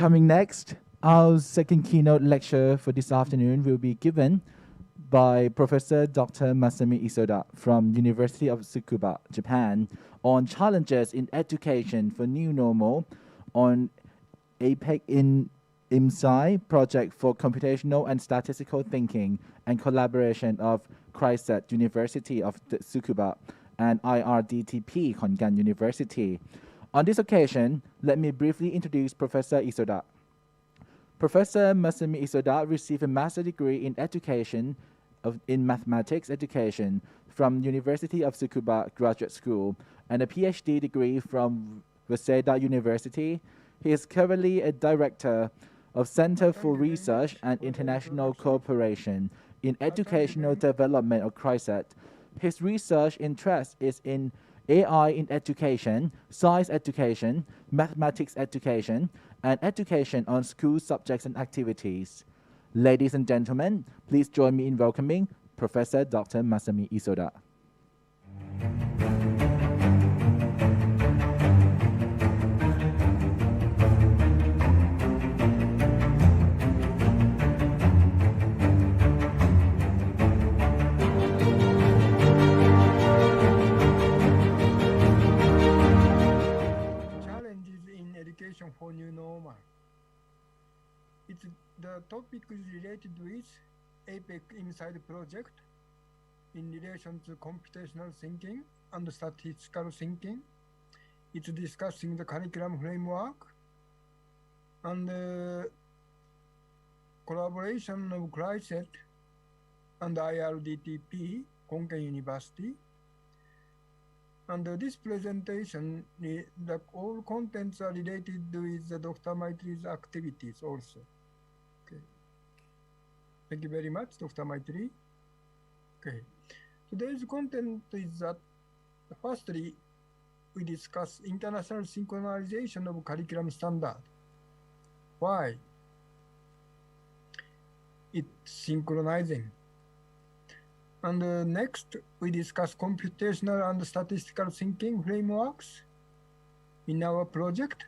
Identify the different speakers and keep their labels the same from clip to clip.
Speaker 1: Coming next, our second keynote lecture for this afternoon will be given by Professor Dr. Masami Isoda from University of Tsukuba, Japan, on challenges in education for new normal on APEC in IMSI project for computational and statistical thinking and collaboration of Christ University of Tsukuba and IRDTP Kongan University. On this occasion, let me briefly introduce Professor Isoda. Professor Masami Isoda received a master's degree in education in mathematics education from University of Tsukuba Graduate School and a PhD degree from Waseda University. He is currently a director of Center for Research and International Cooperation in Educational Development of CRISAT. His research interest is in AI in education, science education, mathematics education, and education on school subjects and activities. Ladies and gentlemen, please join me in welcoming Professor Dr. Masami Isoda.
Speaker 2: For new normal. The topic is related with APEC Inside project in relation to computational thinking and statistical thinking. It's discussing the curriculum framework and the collaboration of CRISAT and IRDTP, Konkan University. And this presentation, all contents are related with Dr. Maitri's activities also. Okay. Thank you very much, Dr. Maitri. Okay. Today's content is that, firstly, we discuss international synchronization of curriculum standard. Why? It's synchronizing. And next, we discuss computational and statistical thinking frameworks. In our project,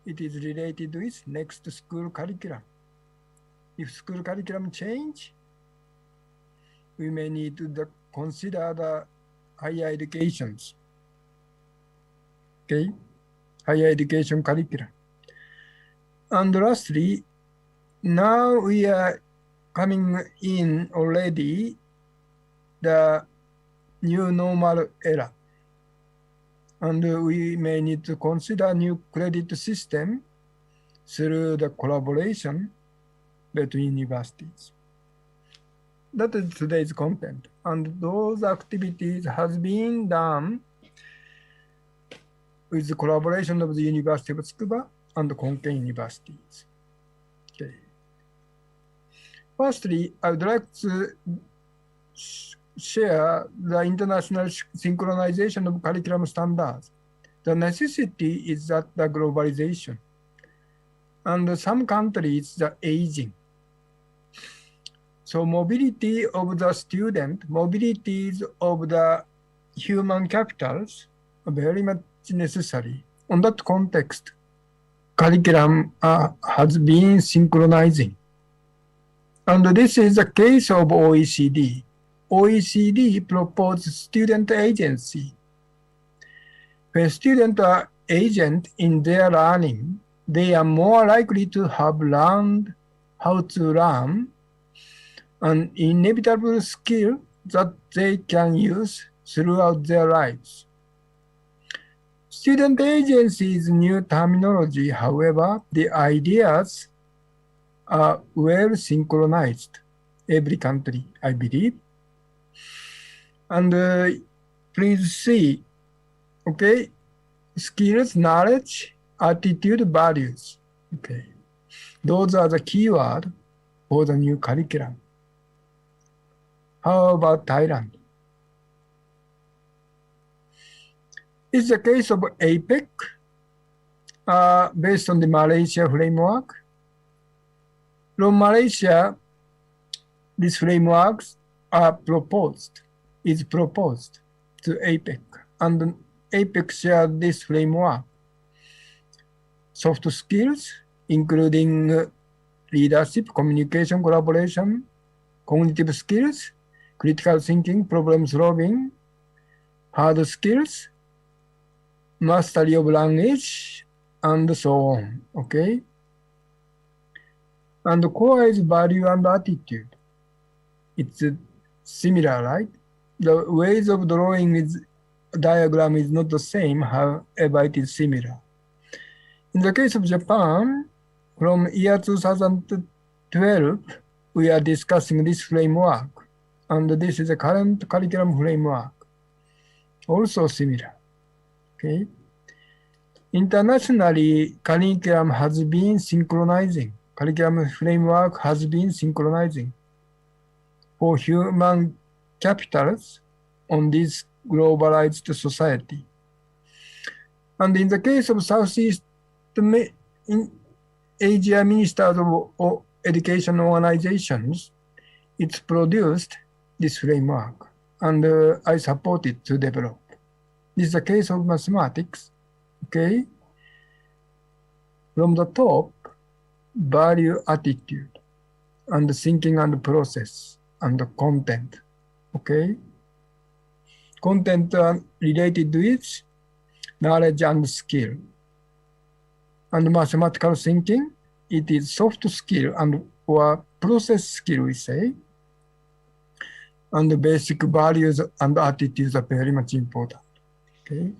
Speaker 2: it is related with next school curriculum. If school curriculum change, we may need to consider the higher educations. Okay, higher education curriculum. And lastly, now we are coming in already the new normal era. And we may need to consider new credit system through the collaboration between universities. That is today's content. And those activities has been done with the collaboration of the University of Tsukuba and the Konkan universities. Okay. Firstly, I would like to share the international synchronization of curriculum standards. The necessity is that the globalization and some countries the aging. So mobility of the student, mobilities of the human capitals are very much necessary. On that context, curriculum has been synchronizing. And this is the case of OECD. OECD proposed student agency. When students are agent in their learning, they are more likely to have learned how to learn, an inevitable skill that they can use throughout their lives. Student agency is new terminology. However, the ideas are well synchronized. Every country, I believe. And please see, okay, skills, knowledge, attitude, values. Okay, those are the keywords for the new curriculum. How about Thailand? It's the case of APEC, based on the Malaysia framework. From Malaysia, these frameworks are proposed to APEC, and APEC shared this framework. Soft skills, including leadership, communication, collaboration, cognitive skills, critical thinking, problem solving, hard skills, mastery of language, and so on. Okay? And the core is value and attitude. It's similar, right? The ways of drawing is diagram is not the same, however it is similar. In the case of Japan, from year 2012, we are discussing this framework, and this is a current curriculum framework, also similar. Okay. Internationally, curriculum has been synchronizing. Curriculum framework has been synchronizing for human capitals on this globalized society. And in the case of Southeast Asia Ministers of Education Organizations, it's produced this framework, and I support it to develop. This is the case of mathematics, okay? From the top, value, attitude, and thinking and process, and the content, okay? Content related with knowledge and skill. And mathematical thinking, it is soft skill and or process skill, we say. And the basic values and attitudes are very much important. Okay.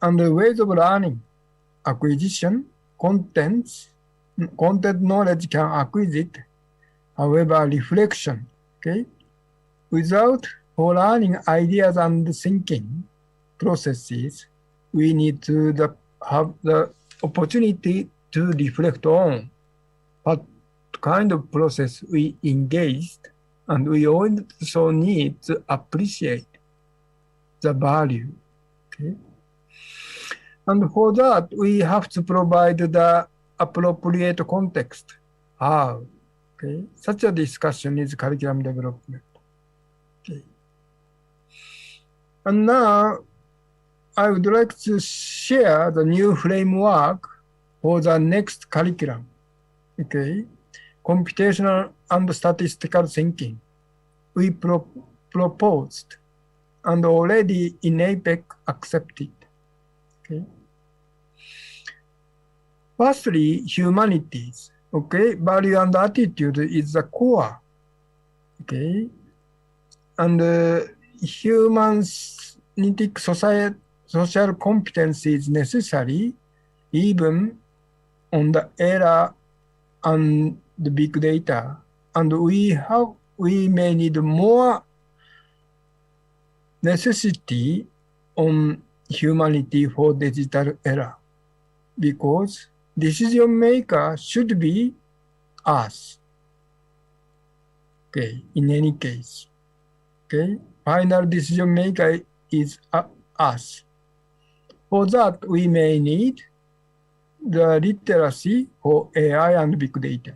Speaker 2: And the ways of learning, acquisition, content knowledge can acquisite, however, reflection, okay? Without for learning ideas and thinking processes, we need to have the opportunity to reflect on what kind of process we engaged, and we also need to appreciate the value, okay? And for that, we have to provide the appropriate context. How? Okay? Such a discussion is curriculum development. Okay. And now, I would like to share the new framework for the next curriculum. Okay, computational and statistical thinking. We proposed and already in APEC accepted. Okay. Firstly, humanities. Okay, value and attitude is the core. Okay, and humanistic social competence is necessary, even on the era and the big data. And we may need more necessity on humanity for digital era, because decision maker should be us. Okay, in any case. Okay, final decision maker is us. For that, we may need the literacy for AI and big data.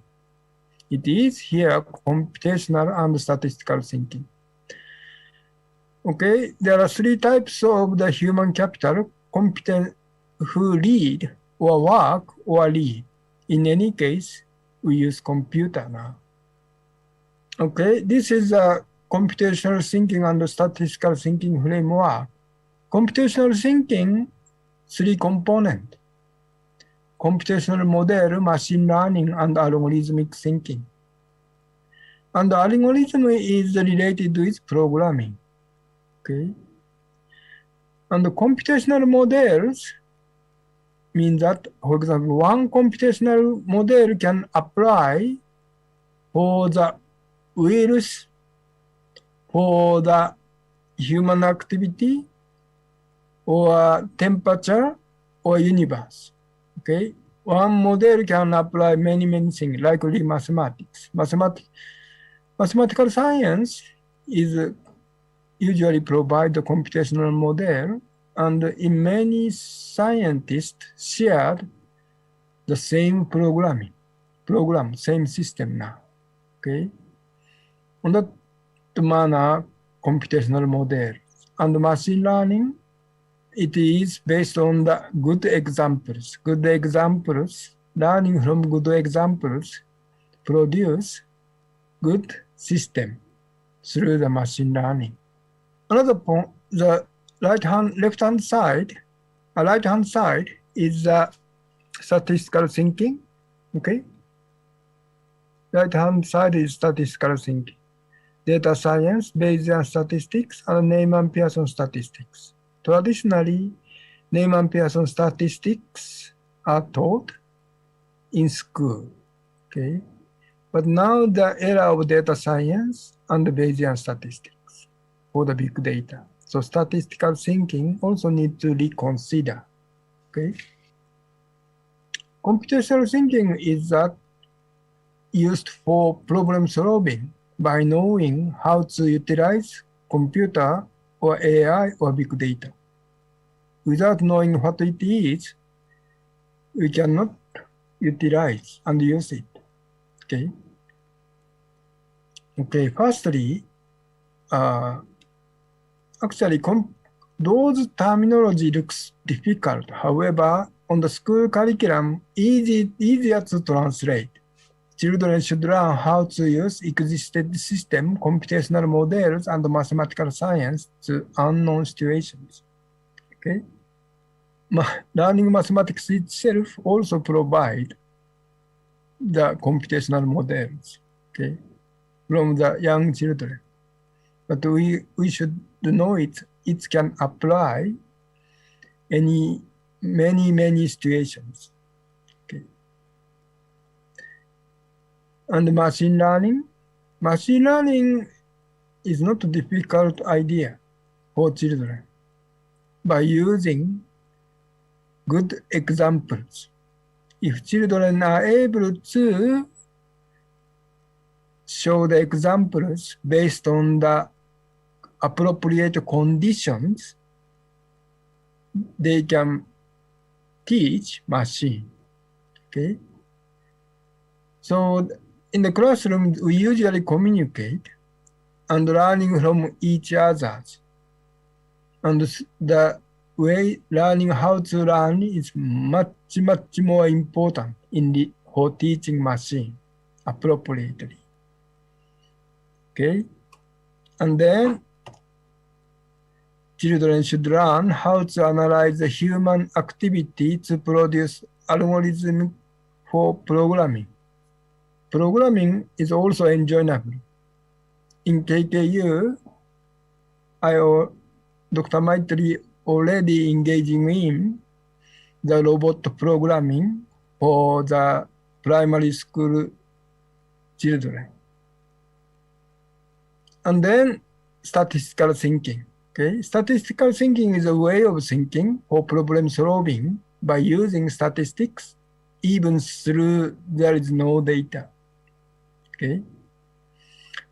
Speaker 2: It is here computational and statistical thinking. Okay, there are three types of the human capital: competent who lead or work or lead. In any case, we use computer now. Okay, this is a computational thinking and statistical thinking framework. Computational thinking, three components: computational model, machine learning, and algorithmic thinking. And algorithm is related with programming. Okay. And the computational models mean that, for example, one computational model can apply for the virus, for the human activity, or temperature, or universe. Okay, one model can apply many things, like mathematics. Mathematical science is usually provide the computational model, and in many scientists shared the same program, same system now. Okay, on that manner, computational model and machine learning it is based on the good examples. Good examples, learning from good examples, produce good system through the machine learning. Another point, the left-hand side is the statistical thinking. Okay, right-hand side is statistical thinking. Data science, Bayesian statistics, and Neyman-Pearson statistics. Traditionally, Neyman-Pearson statistics are taught in school. Okay, but now the era of data science and Bayesian statistics for the big data. So statistical thinking also need to reconsider. Okay, computational thinking is that used for problem solving by knowing how to utilize computer or AI or big data. Without knowing what it is, we cannot utilize and use it. Okay. Okay. Firstly, actually, those terminology looks difficult. However, on the school curriculum, easier to translate. Children should learn how to use existing system, computational models, and mathematical science to unknown situations. Okay. Learning mathematics itself also provide the computational models, okay, from the young children. But we should know it can apply many situations. Okay. And machine learning is not a difficult idea for children. By using good examples, if children are able to show the examples based on the appropriate conditions, they can teach machine. Okay. So in the classroom, we usually communicate and learning from each other. And the way learning how to learn is much more important for teaching machine appropriately. Okay. And then children should learn how to analyze the human activity to produce algorithm for programming. Programming is also enjoyable. In KKU, Dr. Maitri already engaging in the robot programming for the primary school children. And then statistical thinking. Okay, statistical thinking is a way of thinking for problem solving by using statistics even through there is no data. Okay.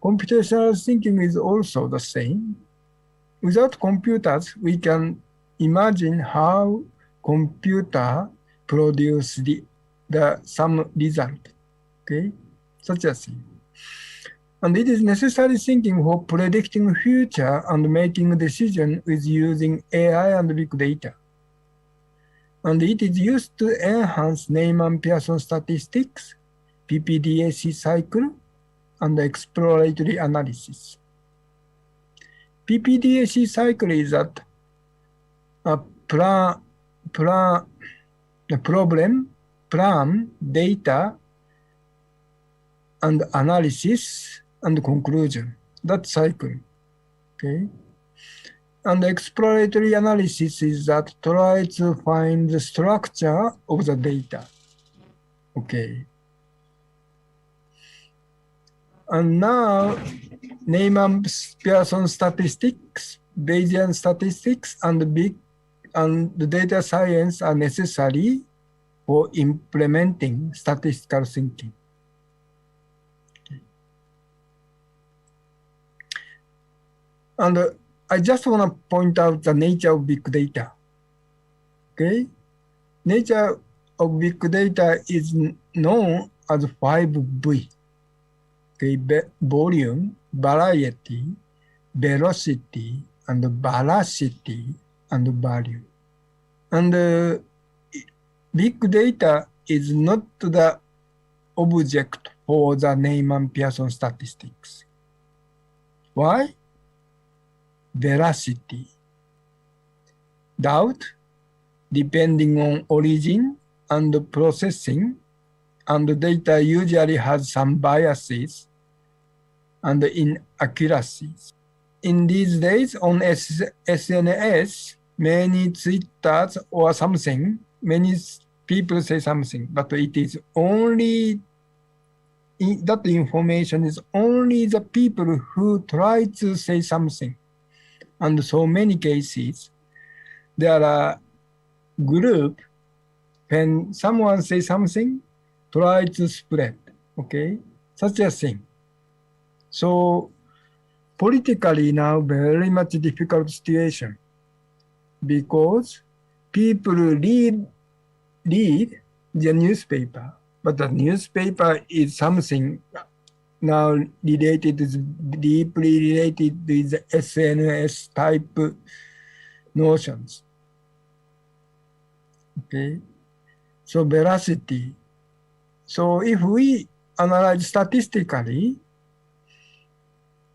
Speaker 2: Computational thinking is also the same. Without computers, we can imagine how computer produce some result. Okay, such as thing. And it is necessary thinking for predicting future and making decisions with using AI and big data. And it is used to enhance Neyman-Pearson statistics, PPDAC cycle, and exploratory analysis. PPDAC cycle is that problem, plan, data, and analysis, and conclusion. That cycle. Okay. And the exploratory analysis is that try to find the structure of the data. Okay. And now, Neyman-Pearson statistics, Bayesian statistics, and the data science are necessary for implementing statistical thinking. Okay. And I just want to point out the nature of big data. Okay, nature of big data is known as 5V. Okay, volume, variety, velocity, and veracity, and value. And big data is not the object for the Neyman-Pearson statistics. Why? Veracity. Doubt, depending on origin and processing, and data usually has some biases and inaccuracies. In these days on SNS, many Twitters or something, many people say something, but it is only, that information is only the people who try to say something. And so many cases, there are group, when someone says something, try to spread, okay? Such a thing. So politically now very much difficult situation because people read the newspaper, but the newspaper is something now related, is deeply related with the SNS type notions. Okay, so veracity. So if we analyze statistically,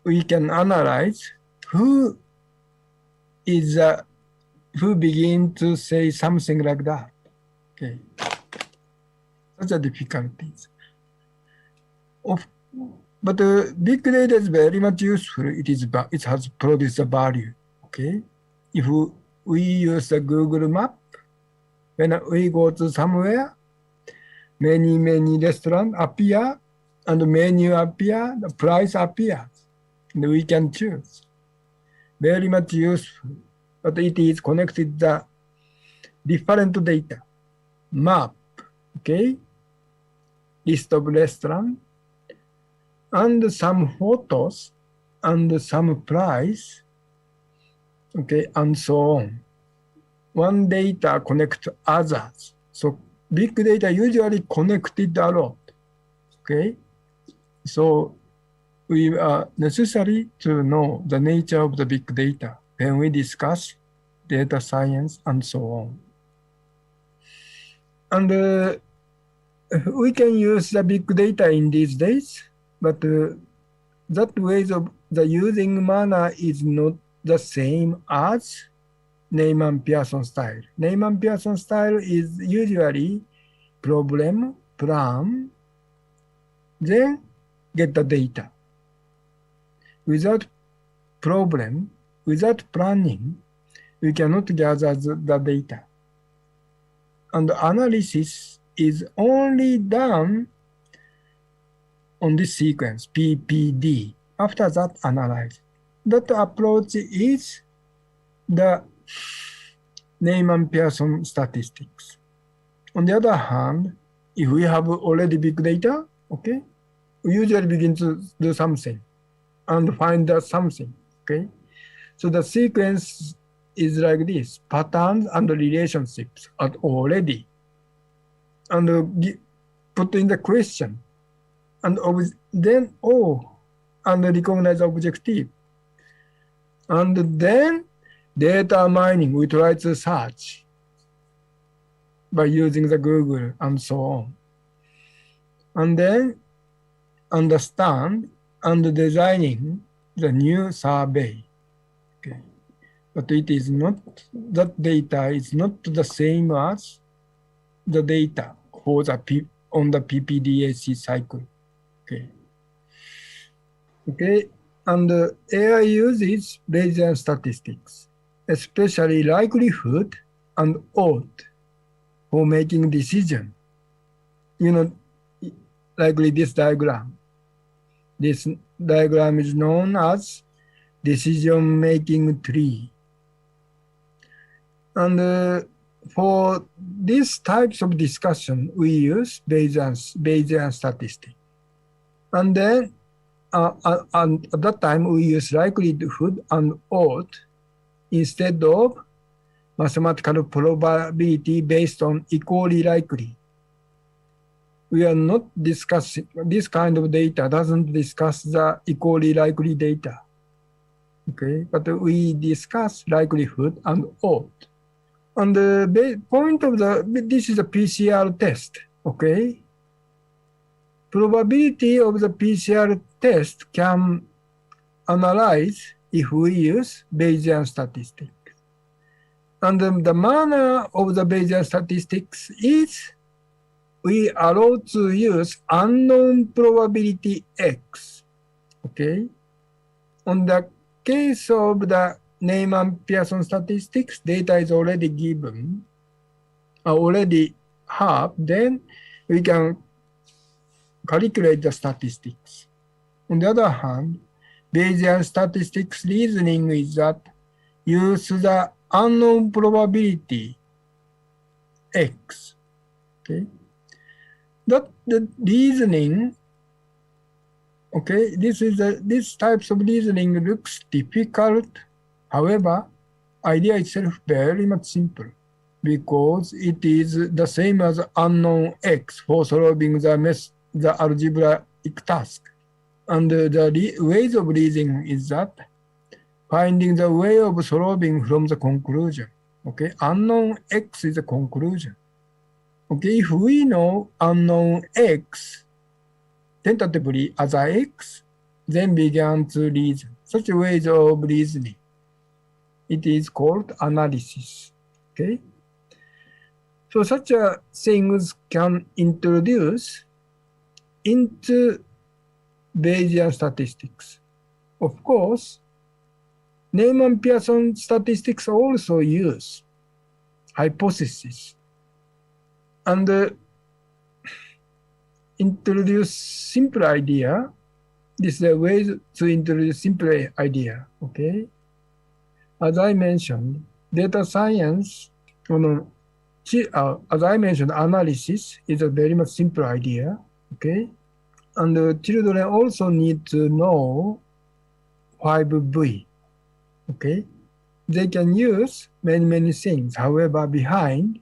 Speaker 2: we can analyze who begin to say something like that. Okay, such a difficulties. But big data is very much useful. It has produced a value. Okay, if we use the Google map, when we go to somewhere, many restaurants appear, and the menu appear, the price appears, and we can choose. Very much useful, but it is connected the different data, map, okay, list of restaurants, and some photos, and some price, okay, and so on. One data connect others. So big data usually connected a lot, okay? So we are necessary to know the nature of the big data when we discuss data science and so on. And we can use the big data in these days, but that ways of the using manner is not the same as Neyman-Pearson style. Neyman-Pearson style is usually problem, plan, then get the data. Without problem, without planning, we cannot gather the data. And the analysis is only done on this sequence, PPD. After that, analyze. That approach is the Neyman-Pearson statistics. On the other hand, if we have already big data, okay, we usually begin to do something and find out something, okay? So the sequence is like this, patterns and relationships are already, and put in the question, and then and recognize objective. And then data mining, we try to search by using the Google and so on. And then understand and designing the new survey. Okay. But it is not, that data is not the same as the data for the on the PPDAC cycle. Okay. Okay. And AI uses Bayesian statistics, especially likelihood and odds for making decision. You know, likely this diagram. This diagram is known as decision-making tree. And for these types of discussion, we use Bayesian statistics. And then and at that time, we use likelihood and odds instead of mathematical probability based on equally likely. We are not discussing, this kind of data doesn't discuss the equally likely data. Okay, but we discuss likelihood and odds. On the point of this is a PCR test, okay? Probability of the PCR test can analyze if we use Bayesian statistics. And the manner of the Bayesian statistics is we allow to use unknown probability X, okay? On the case of the Neyman-Pearson statistics, data is already given, already have, then we can calculate the statistics. On the other hand, Bayesian statistics reasoning is that use the unknown probability X, okay? That the reasoning, okay, this types of reasoning looks difficult. However, idea itself very much simple because it is the same as unknown X for solving the algebraic task. And the ways of reasoning is that finding the way of solving from the conclusion. Okay, unknown X is a conclusion. Okay, if we know unknown X, tentatively as a X, then began to reason. Such ways of reasoning. It is called analysis. Okay, so such things can introduce into Bayesian statistics. Of course, Neyman-Pearson statistics also use hypothesis and introduce simple idea. This is a way to introduce simple idea, okay? As I mentioned, data science, as I mentioned, analysis is a very much simple idea, okay? And the children also need to know 5V, okay? They can use many things. However, behind,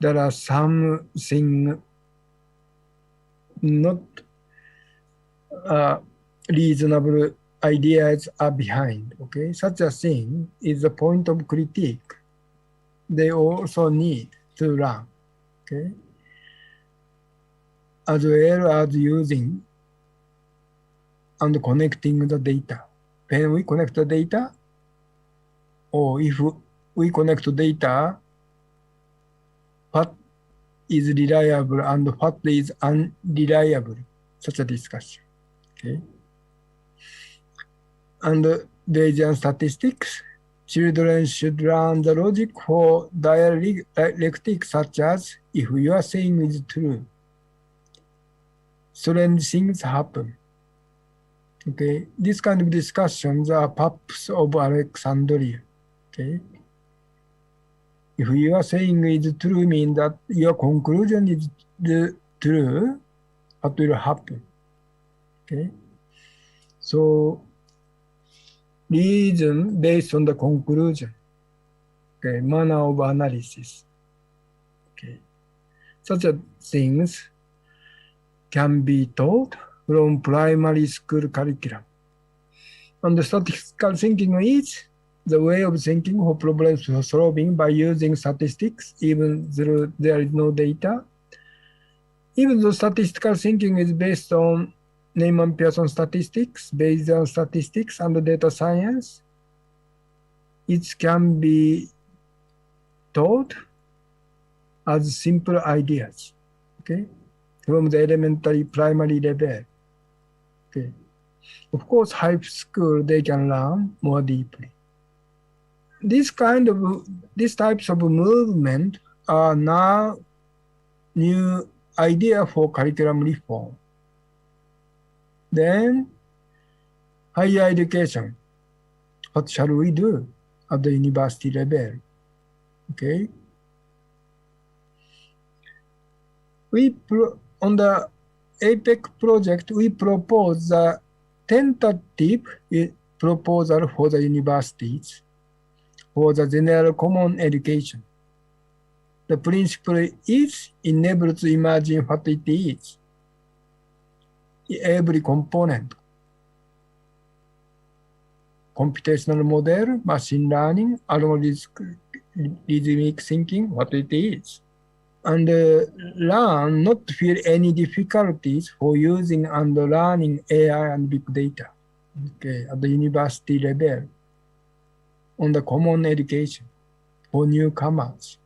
Speaker 2: there are something not reasonable ideas are behind, okay? Such a thing is the point of critique. They also need to learn, okay? As well as using and connecting the data. When we connect the data, or if we connect the data, what is reliable and what is unreliable, such a discussion, okay? And Bayesian statistics, children should learn the logic for dialectic, such as if your saying is true, strange things happen. Okay, this kind of discussions are perhaps of Alexandria. Okay, if your saying is true, means that your conclusion is true, what will happen? Okay, so reason based on the conclusion. Okay, manner of analysis. Okay, such things can be taught from primary school curriculum. And the statistical thinking is the way of thinking for problem solving by using statistics, even though there is no data. Even though statistical thinking is based on Neyman-Pearson statistics, Bayesian statistics, and data science, it can be taught as simple ideas, okay, from the elementary primary level. Okay. Of course, high school, they can learn more deeply. These types of movement are now new idea for curriculum reform. Then, higher education. What shall we do at the university level? Okay. On the APEC project, we propose the tentative proposal for the universities for the general common education. The principle is enable to imagine what it is. Every component, computational model, machine learning, algorithmic rhythmic thinking, what it is, and learn not to feel any difficulties for using and learning AI and big data, okay, at the university level, on the common education for newcomers.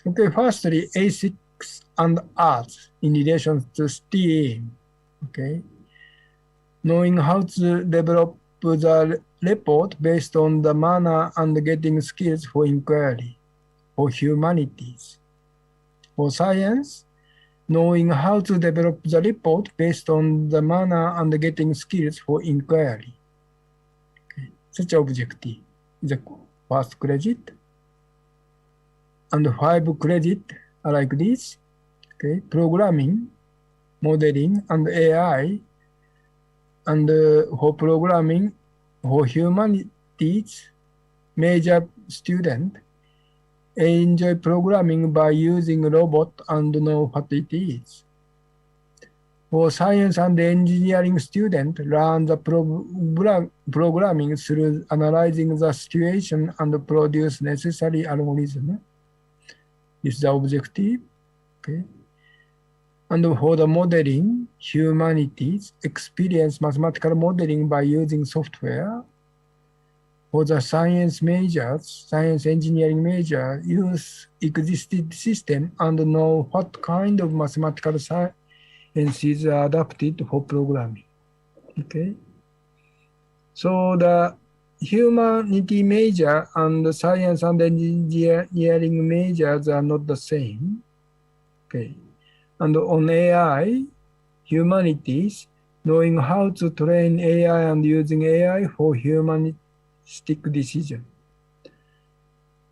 Speaker 2: Okay, firstly, ethics and arts in relation to STEAM, okay, knowing how to develop the report based on the manner and getting skills for inquiry, for humanities. For science, knowing how to develop the report based on the manner and getting skills for inquiry. Okay. Such objective is the first credit. And 5 credit are like this. Okay. Programming, modeling, and AI. And for programming, for humanities, major student enjoy programming by using robot and know what it is. For science and engineering student, learn the programming through analyzing the situation and produce necessary algorithm. This is the objective. Okay. And for the modeling, humanities experience mathematical modeling by using software. For the science majors, science engineering major, use existing system and know what kind of mathematical sciences are adapted for programming. Okay. So the humanity major and the science and engineering majors are not the same. Okay. And on AI, humanities, knowing how to train AI and using AI for humanistic decision.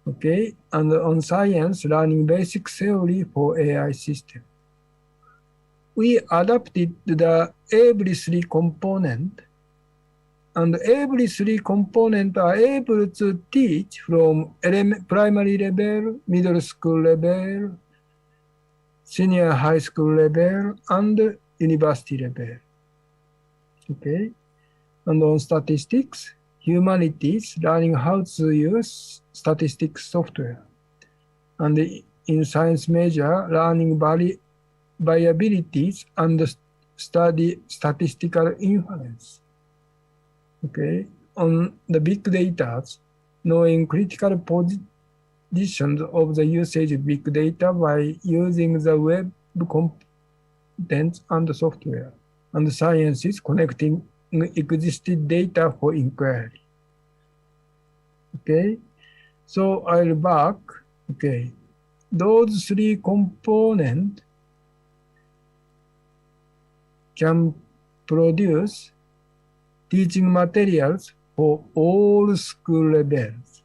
Speaker 2: Okay, and on science, learning basic theory for AI system. We adapted the every 3 component, and every 3 component are able to teach from primary level, middle school level, senior high school level, and university level. Okay, and on statistics, humanities, learning how to use statistics software. And in science major, learning variabilities and study statistical inference. Okay, on the big data, knowing critical positions of the usage of big data by using the web content and software, and sciences connecting existing data for inquiry. Okay, so I'll back. Okay, those 3 components can produce teaching materials for all school levels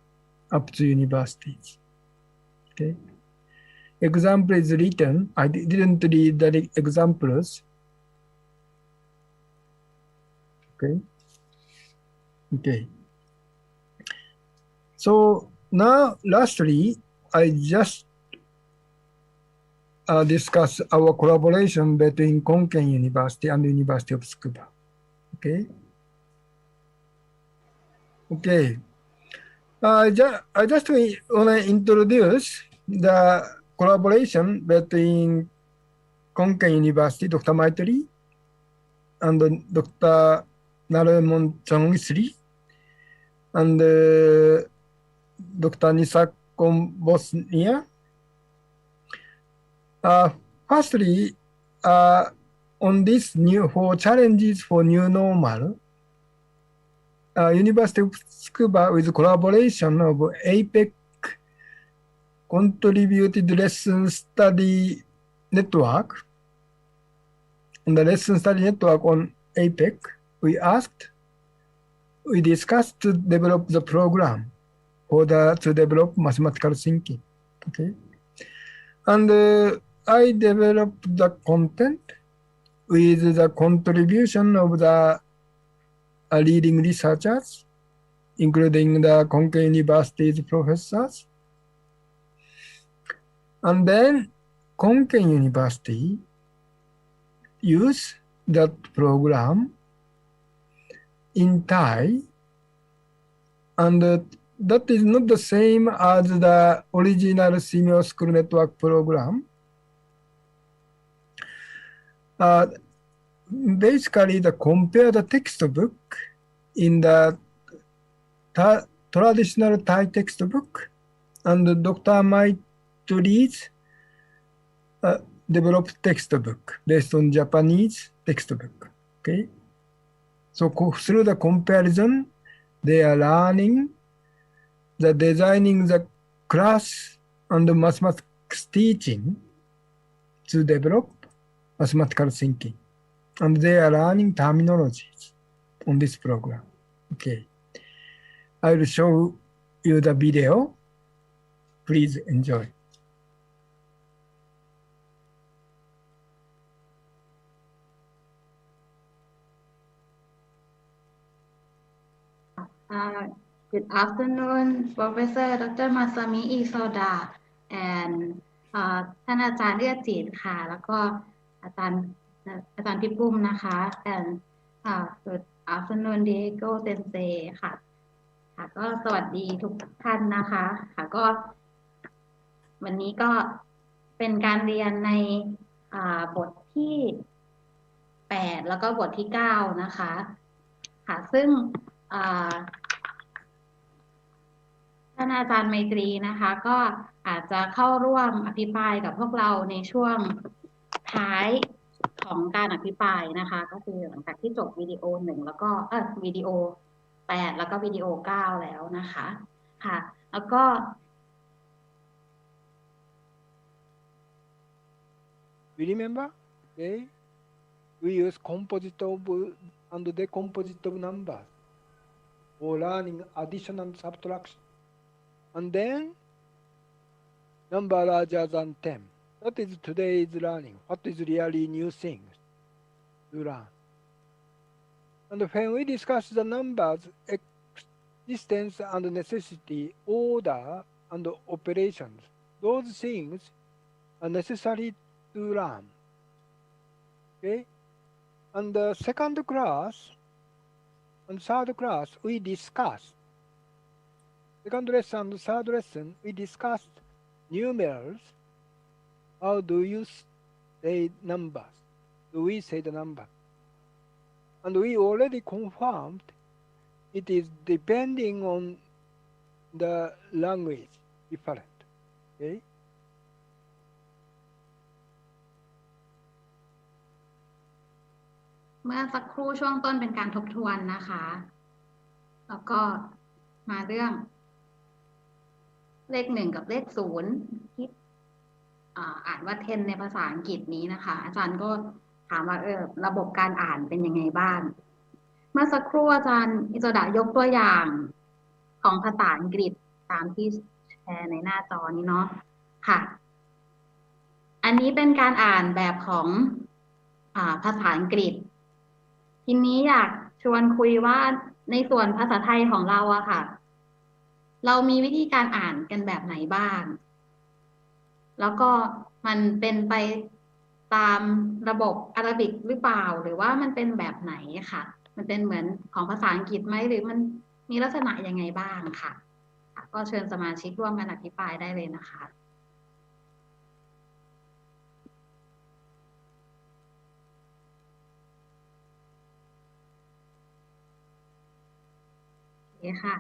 Speaker 2: up to universities. Okay. Example is written. I didn't read the examples. Okay. Okay. So now, lastly, I just discuss our collaboration between Konken University and the University of Tsukuba. Okay. Okay. I just want to introduce the collaboration between Konken University, Dr. Maitri, and Dr. Naremon Changisri, and Dr. Nisakom Bosnia. Firstly, on this for challenges for new normal, University of Tsukuba, with collaboration of APEC, contributed lesson study network. On the lesson study network on APEC, we discussed to develop the program to develop mathematical thinking. Okay, and I developed the content with the contribution of the leading researchers, including the Konken University's professors. And then Konken University used that program in Thai and that is not the same as the original Simio School Network program. Basically, compare the textbook in the traditional Thai textbook and Dr. Maitri's developed textbook based on Japanese textbook. Okay, so through the comparison, they are learning the designing the class and the mathematics teaching to develop mathematical thinking, and they are learning terminologies on this program. Okay, I will show you the video. Please enjoy.
Speaker 3: Good afternoon, Professor Dr. Masami Isoda and ท่านอาจารย์เลือดจีดค่ะแล้วก็อาจารย์พี่ปุ้มนะคะ and good afternoon Diego Sensei ค่ะก็สวัสดีทุกท่านนะคะค่ะก็วันนี้ก็เป็นการเรียนในบทที่8แล้วก็บทที่9นะคะค่ะซึ่งท่านอาจารย์ไมตรีนะคะก็อาจจะเข้าร่วมอภิปรายกับพวกเราในช่วงท้ายของการอภิปรายนะคะก็คือหลังจากที่จบวิดีโอ1แล้วก็วิดีโอ8แล้วก็วิดีโอ9แล้วนะคะค่ะแล้วก็
Speaker 4: We remember? Okay. We use composite and decomposite numbers for learning addition and subtraction. And then number larger than 10. That is today's learning. What is really new things to learn? And when we discuss the numbers, existence and necessity, order and operations, those things are necessary to learn. Okay? And the second class and third class, we discussed. Second lesson and third lesson, we discussed numerals. How do you say numbers? Do we say the number? And we already confirmed it is depending on the language different. Okay?
Speaker 3: เมื่อสักครู่ช่วงต้นเป็นการทบทวนนะคะแล้วก็มาเรื่องเลข1กับเลข0ที่อ่านว่า10ในภาษาอังกฤษนี้นะคะอาจารย์ก็ถามว่าระบบการอ่านเป็นยังไงบ้างเมื่อสักครู่อาจารย์อิโซดะยกตัวอย่างของภาษาอังกฤษตามที่แชร์ในหน้าจอนี้เนาะค่ะอันนี้เป็นการอ่านแบบของภาษาอังกฤษทีนี้อยากชวนคุยว่าในส่วนภาษาไทยของเราอะค่ะเรามีวิธีการอ่านกันแบบไหนบ้างแล้วก็มันเป็นไปตามระบบอาราบิกหรือเปล่าหรือว่ามันเป็นแบบไหนค่ะมันเป็นเหมือนของภาษาอังกฤษไหมหรือมันมีลักษณะยังไงบ้างค่ะก็เชิญสมาชิกร่วมกันอธิบายได้เลยนะคะโอเคค่ะ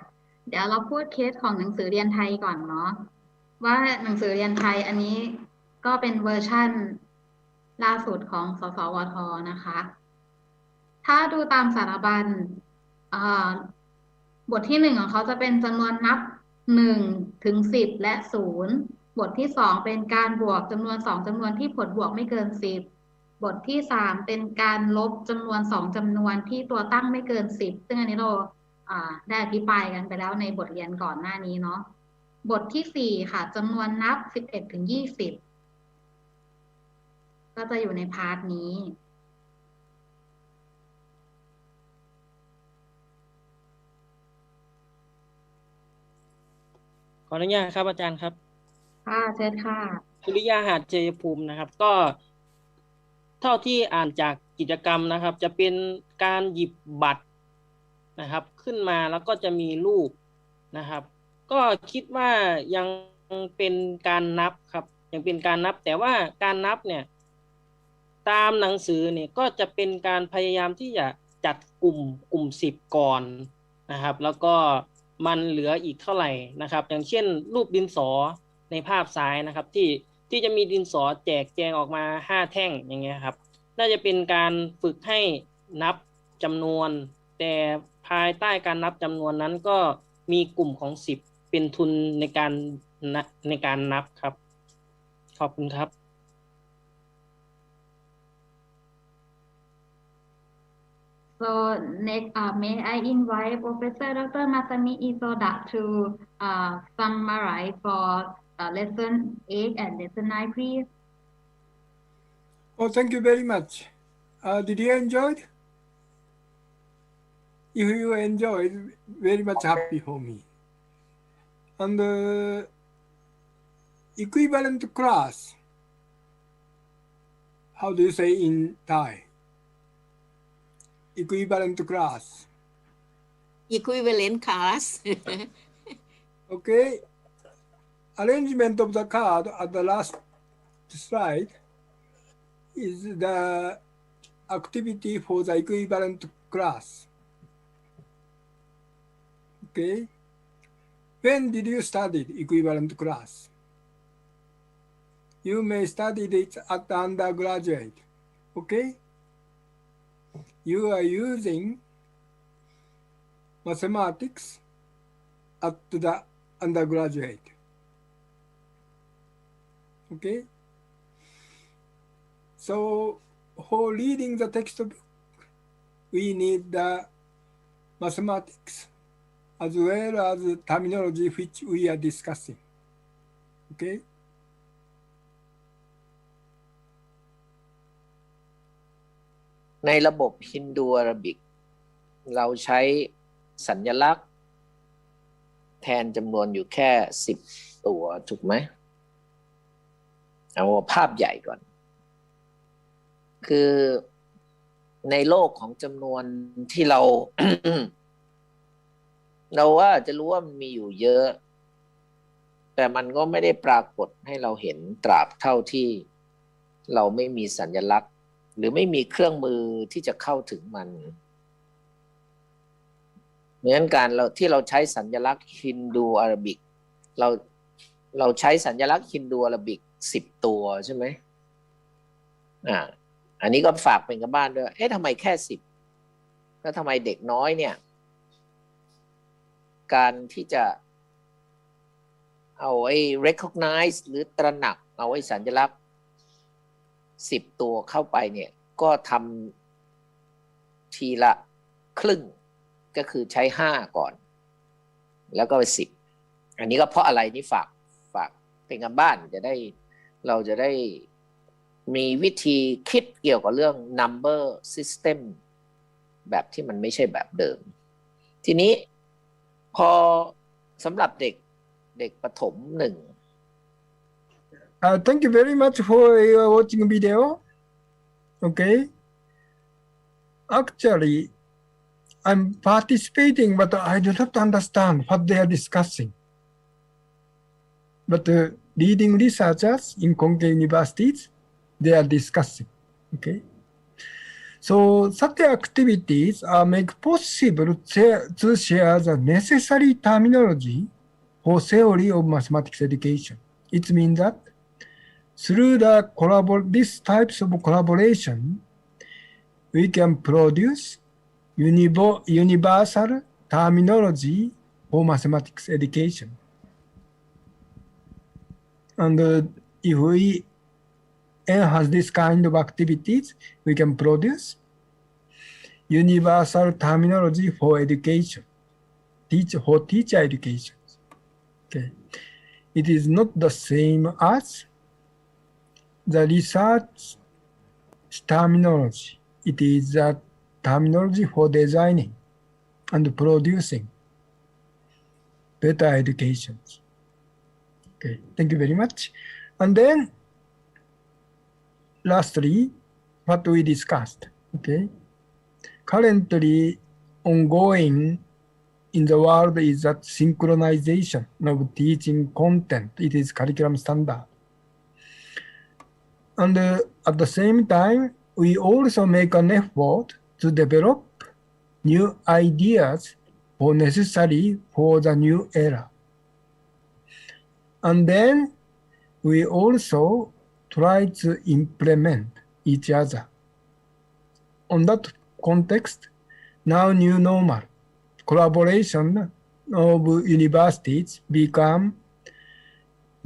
Speaker 3: เดี๋ยวเราพูดเคสของหนังสือเรียนไทยก่อนเนาะว่าหนังสือเรียนไทยอันนี้ก็เป็นเวอร์ชั่นล่าสุดของสสวท.นะคะถ้าดูตามสารบัญบทที่1ของเขาจะเป็นจำนวนนับ1ถึง10และ0บทที่2เป็นการบวกจำนวน2จำนวนที่ผลบวกไม่เกิน10บทที่3เป็นการลบจำนวน2จำนวนที่ตัวตั้งไม่เกิน10ซึ่งอันนี้เราได้อธิบายกันไปแล้วในบทเรียนก่อนหน้านี้เนาะบทที่4ค่ะจำนวนนับ11ถึง20ก็จะอยู่ในพาร์ทนี้
Speaker 5: ขออนุญาตครับอาจารย์ครับ
Speaker 3: ค่ะเชิญค่ะ
Speaker 5: สุริยาหาดเจยภูมินะครับก็เท่าที่อ่านจากกิจกรรมนะครับจะเป็นการหยิบบัตรนะครับขึ้นมาแล้วก็จะมีรูปนะครับ ก็คิดว่ายังเป็นการนับครับยังเป็นการนับแต่ว่าการนับเนี่ยตามหนังสือเนี่ยก็จะเป็นการพยายามที่จะจัดกลุ่ม10ก่อนนะครับแล้วก็มันเหลืออีกเท่าไหร่นะครับอย่างเช่นรูปดินสอในภาพซ้ายนะครับที่จะมีดินสอแจกแจงออกมา5แท่งอย่างเงี้ยครับน่าจะเป็นการฝึกให้นับจำนวนแต่ภายใต้การนับจำนวนนั้นก็มีกลุ่มของ10เป็นทุนในการนับครับขอบคุณครับ
Speaker 3: So next, may I invite Professor Dr. Masami Isoda to summarize for lesson 8 and lesson 9, please.
Speaker 2: Oh, thank you very much. Did you enjoy it? If you enjoyed, very much happy for me. And equivalent class, how do you say in Thai? Equivalent class.
Speaker 6: Equivalent class.
Speaker 2: Okay. Arrangement of the card at the last slide is the activity for the equivalent class. Okay. When did you study equivalent class? You may study it at the undergraduate. Okay. You are using mathematics at the undergraduate. Okay. So for reading the textbook, we need the mathematics as well as the terminology which we are discussing. Okay.
Speaker 6: ในระบบฮินดูอาราบิกเราใช้สัญลักษณ์แทนจำนวนอยู่แค่10ตัวถูกไหมเอาภาพใหญ่ก่อนคือในโลกของจำนวนที่เรา เราว่าจะรู้ว่ามันมีอยู่เยอะแต่มันก็ไม่ได้ปรากฏให้เราเห็นตราบเท่าที่เราไม่มีสัญลักษณ์หรือไม่มีเครื่องมือที่จะเข้าถึงมันเหมือนกันที่เราใช้สัญลักษณ์ฮินดูอาราบิกเราใช้สัญลักษณ์ฮินดูอาราบิก10ตัวใช่ไหมอันนี้ก็ฝากเป็นกับบ้านด้วยทำไมแค่10แล้วทำไมเด็กน้อยเนี่ยการที่จะเอาrecognize หรือตระหนักเอาสัญลักษณ์10ตัวเข้าไปเนี่ยก็ทำทีละครึ่งก็คือใช้5ก่อนแล้วก็ไป10อันนี้ก็เพราะอะไรนี่ฝากเป็นกับบ้านเราจะได้มีวิธีคิดเกี่ยวกับเรื่อง number system แบบที่มันไม่ใช่แบบเดิมทีนี้พอสำหรับเด็กประถม1
Speaker 2: Thank you very much for your watching video. Okay. Actually, I'm participating, but I do not understand what they are discussing. But leading researchers in concave universities, they are discussing. Okay. So such activities make possible to share the necessary terminology for theory of mathematics education. It means that through these types of collaboration, we can produce universal terminology for mathematics education. And if we enhance this kind of activities, we can produce universal terminology for education, for teacher education. Okay. It is not the same as the research terminology. It is the terminology for designing and producing better educations. Okay, thank you very much. And then, lastly, what we discussed. Okay, currently ongoing in the world is that synchronization of teaching content. It is curriculum standard. And at the same time, we also make an effort to develop new ideas for necessary for the new era. And then we also try to implement each other. On that context, now new normal, collaboration of universities become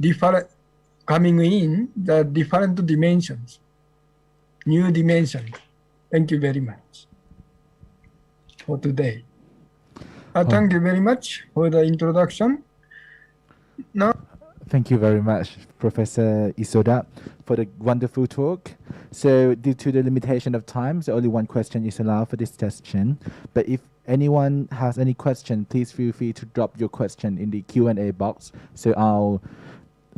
Speaker 2: different, coming in the different dimensions, new dimensions. Thank you very much for today. Thank you very much for the introduction. Now,
Speaker 1: Thank you very much, Professor Isoda, for the wonderful talk. So due to the limitation of time, so only one question is allowed for this session. But if anyone has any question, please feel free to drop your question in the Q&A box. So our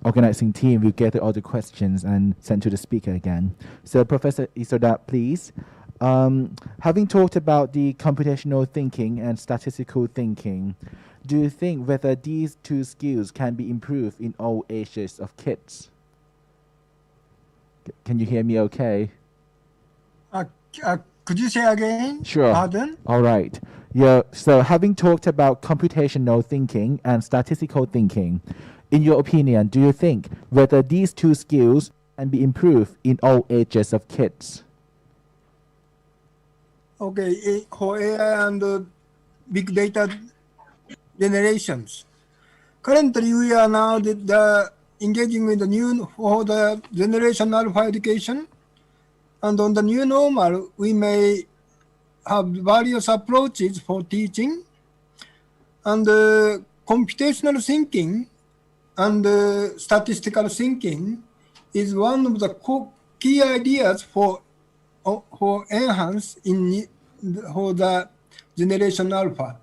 Speaker 1: organizing team will gather all the questions and send to the speaker again. So Professor Isoda, please. Having talked about the computational thinking and statistical thinking, do you think whether these two skills can be improved in all ages of kids? Can you hear me okay?
Speaker 2: could you say again?
Speaker 1: Sure.
Speaker 2: Pardon?
Speaker 1: All right. Yeah. So having talked about computational thinking and statistical thinking, in your opinion, do you think whether these two skills can be improved in all ages of kids?
Speaker 2: Okay, for AI and big data generations. Currently, we are now engaging with the new for the generation alpha education. And on the new normal, we may have various approaches for teaching. And computational thinking and statistical thinking is one of the key ideas for enhance for the generation alpha.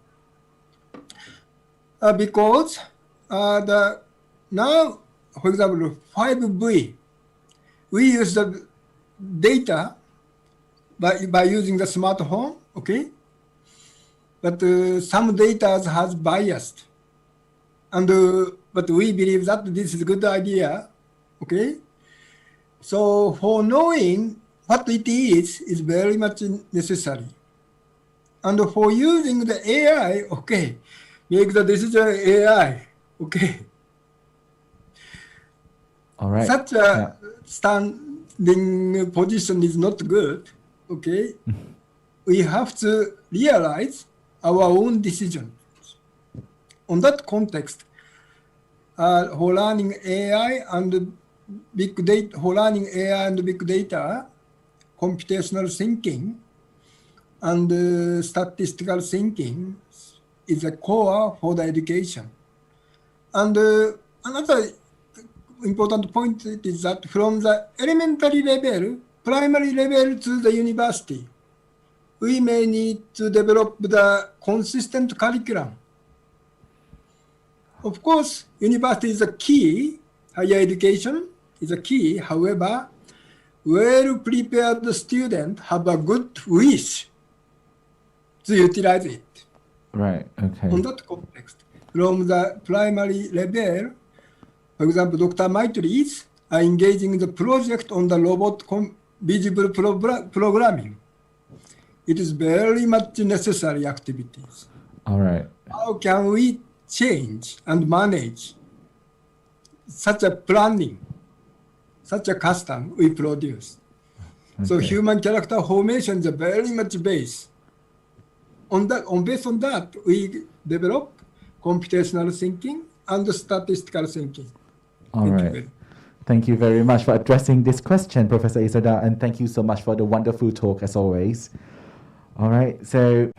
Speaker 2: Because now, for example, 5V, we use the data by using the smartphone, okay? But some data has biased. And but we believe that this is a good idea, okay? So for knowing what it is very much necessary. And for using the AI, okay, make the decision AI, okay.
Speaker 1: All right.
Speaker 2: Such a standing position is not good, okay. We have to realize our own decisions. On that context, for learning AI and big data, for learning AI and big data, computational thinking and statistical thinking is a core for the education. And another important point is that from the elementary level, primary level to the university, we may need to develop the consistent curriculum. Of course, university is a key, higher education is a key. However, well-prepared students have a good wish to utilize it.
Speaker 1: Right, okay.
Speaker 2: On that context, from the primary level, for example, Dr. Maitris are engaging in the project on the robot visible programming. It is very much necessary activities.
Speaker 1: All right.
Speaker 2: How can we change and manage such a planning, such a custom we produce? Okay. So human character formation is very much based. Based on that, we develop computational thinking and statistical thinking.
Speaker 1: All right. Thank you very much for addressing this question, Professor Isoda, and thank you so much for the wonderful talk as always. All right, so